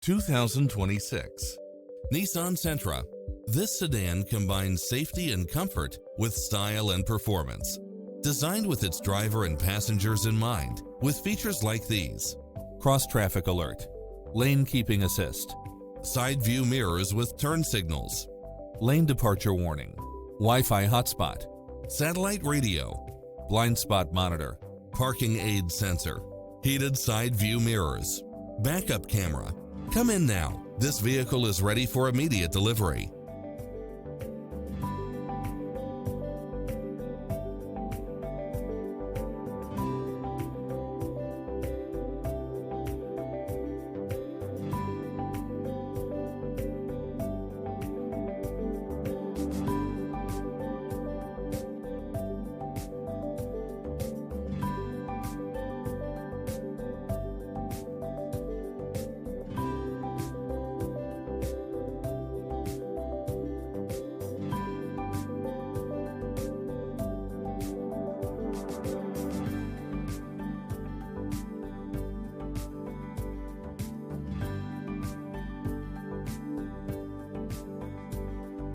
2026 Nissan Sentra. This sedan combines safety and comfort with style and performance. Designed with its driver and passengers in mind, with features like these: cross-traffic alert, lane keeping assist, side view mirrors with turn signals, lane departure warning, Wi-Fi hotspot, satellite radio, blind spot monitor, parking aid sensor, heated side view mirrors, backup camera. Come in now. This vehicle is ready for immediate delivery.